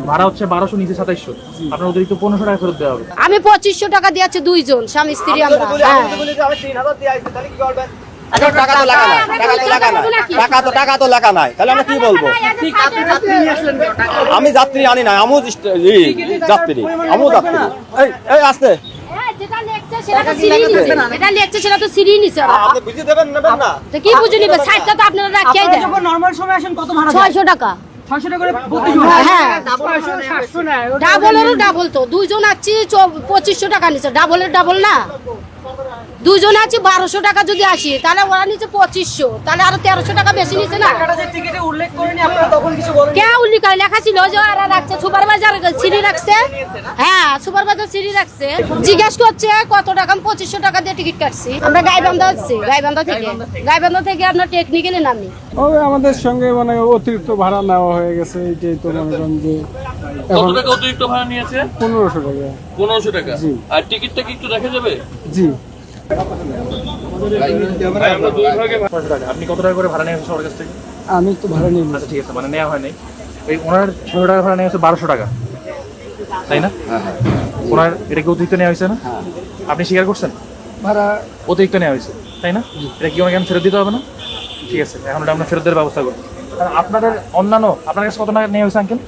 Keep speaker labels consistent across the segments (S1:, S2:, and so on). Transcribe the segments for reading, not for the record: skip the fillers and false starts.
S1: ভাড়া হচ্ছে 1200 নিচে 2700, আপনার অতিরিক্ত 1500 টাকা ফেরত দেওয়া হবে।
S2: আমি 2500 টাকা দিয়েছি, দুইজন স্বামী স্ত্রী আমরা।
S3: টাকা তো লেখা নাই, তাহলে আমরা কি বলবো? আমি যাত্রী আনি নাই, আমিও যাত্রী, আমিও যাত্রী। এই আসতে
S2: কি বুঝে নিবে? 60 টা তো আপনারা রাখিয়ে দেন।
S4: নরমাল সময় আসেন কত ভাড়া?
S2: 600 টাকা।
S4: 600 টাকা করে প্রতি
S2: হ্যাঁ, ডাবলেরও ডাবল তো। দুইজন আছি 2500 টাকা নিছে, ডাবলের ডাবল না। দুইজন আছি 1200 টাকা যদি আসি, তাহলে ওরা নিচে 2500, তাহলে আরো 1300 টাকা বেশি নিছে না।
S4: টিকিটে উল্লেখ করেনি আপনারা, তখন কিছু বলেন?
S2: কে উল্লেখ করে? লেখা ছিল যে ওরা রাখছে, সুপারভাইজার সিঁড়ি রাখছে। হ্যাঁ, সুপারভাইজার সিঁড়ি রাখছে। জিজ্ঞেস করছে কত টাকা? 2500 টাকা দিয়ে টিকিট কাটছি। আমরা গাইবান্ধা আছি, গাইবান্ধা থেকে আপনার টেকনিক্যালি নামি।
S5: আমাদের সঙ্গে মানে অতিরিক্ত ভাড়া নেওয়া হয়ে গেছে, এইটাই তো মনে করেন যে
S6: কত টাকা অতিরিক্ত ভাড়া নিয়েছে?
S5: 1500 টাকা।
S6: 1500 টাকা। আর টিকিটটা কি একটু দেখা যাবে?
S5: জি।
S1: আপনি কত টাকা করে ভাড়া নিয়েছেন সবার কাছ থেকে?
S5: আমি তো ভাড়া নিই।
S1: আচ্ছা, ঠিক আছে, মানে নেওয়া হয় নাই। এই ওনার 600 টাকা ভাড়া নিয়েছে, 1200 টাকা, তাই না? ওনার এটা কি অতিরিক্ত নেওয়া হয়েছে না? আপনি স্বীকার করছেন
S5: ভাড়া
S1: অতিরিক্ত নেওয়া হয়েছে, তাই না? এটা কি ওনাকে ফেরত দিতে হবে না? ঠিক আছে, এখন আমরা ফেরত দেওয়ার ব্যবস্থা করবো। আপনাদের অন্যান্য আপনার কাছে কত টাকা নেওয়া হয়েছে আঙ্কেল?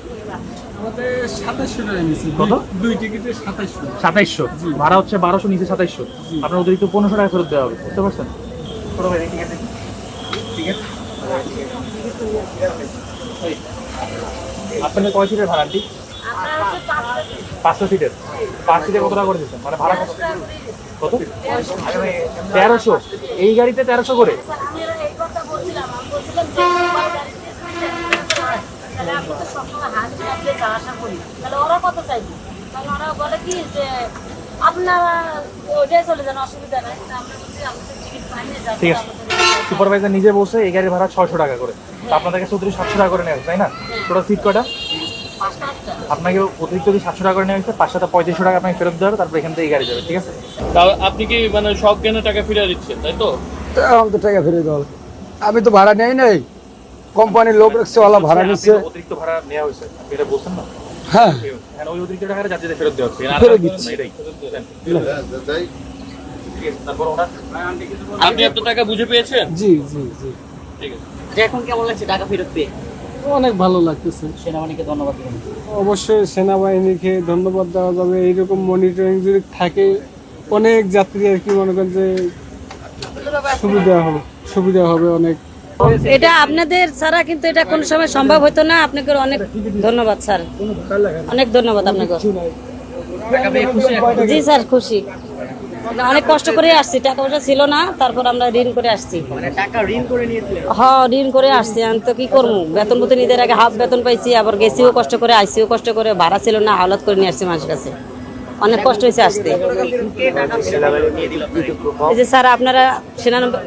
S5: আমাদের 2700 টাকা নিয়েছি।
S1: কত?
S5: দুই টিকিটে 2700।
S1: 2700, ভাড়া হচ্ছে 1200 নিচে 2700, আপনার অতিরিক্ত 1500 টাকা ফেরত দেওয়া হবে। বুঝতে পারছেন? ছোট ভাই, টিকিট দেখি। টিকিট আপনাদের কয় সিটের ভাড়া আন্টি? 500 সিটের। 5 সিটে কত টাকা করে দিচ্ছেন? মানে ভাড়া কত? 1300। এই গাড়িতে 1300 করে? ঠিক আছে, সুপারভাইজার নিজে বলছে এই গাড়ির ভাড়া 600 টাকা করে, তো আপনাদের কাছে অতিরিক্ত 700 টাকা করে নেওয়া হয়েছে, তাই না? টোটাল সিট কয়টা? আপনাকে অতিরিক্ত 700 টাকা করে নেওয়া হয়েছে, 535 টাকা আপনাকে ফেরত দেওয়ার, তারপর এখান থেকে এই গাড়ি যাবে। ঠিক আছে,
S6: আপনি কি মানে সব জ্ঞানে টাকা ফিরিয়ে দিচ্ছেন, তাই তো?
S5: আমাদের টাকা ফিরে দাও। আমি তো ভাড়া নেই নাই, কোম্পানির লোক রাখছে, ওলা ভাড়া নিচ্ছে।
S1: অতিরিক্ত ভাড়া নেওয়া হয়েছে, আপনি এটা বলছেন না?
S5: হ্যাঁ,
S1: ওই অতিরিক্ত টাকাটা যাত্রীদের ফেরত দেওয়া হচ্ছে।
S5: ফেরত দিচ্ছি।
S1: তারপর ওনার
S6: আপনি এত টাকা বুঝে পেয়েছেন?
S5: জি জি জি।
S6: ঠিক আছে।
S4: এখন কেমন লাগছে টাকা ফেরত পেয়ে?
S5: অনেক ভালো লাগতেছে।
S4: সেনাবাহিনীকে ধন্যবাদ দেবেন।
S5: অবশ্যই সেনাবাহিনীকে ধন্যবাদ দেওয়া যাবে। এইরকম মনিটরিং যদি থাকে, অনেক যাত্রী আর কি মনে করেন যে সুবিধা হবে অনেক।
S2: এটা আপনাদের ছাড়া কিন্তু এটা কোনো সময় সম্ভব হতো না। আপনাকে অনেক ধন্যবাদ স্যার, অনেক ধন্যবাদ আপনাকে। জি স্যার, খুশি। অনেক কষ্ট করে আসছি, টাকা পয়সা ছিল না, তারপর আমরা ঋণ করে আসছি।
S4: টাকা ঋণ করে নিয়েছিলেন?
S2: হ্যাঁ, ঋণ করে আসছি। আমি তো কি করবো, বেতন মতো ঈদের আগে হাফ বেতন পাইছি, আবার গেছিও কষ্ট করে, আইসিও কষ্ট করে, ভাড়া ছিল না, হাওলাত করে নিয়ে আসছি মানুষের কাছে। অনেক কষ্ট হয়েছে আসতে। এই যে স্যার, আপনারা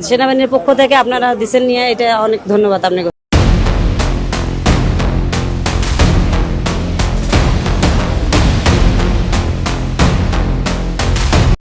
S2: সেনাবাহিনীর পক্ষ থেকে আপনারা দিচ্ছেন নিয়ে, এটা অনেক ধন্যবাদ আপনাকে।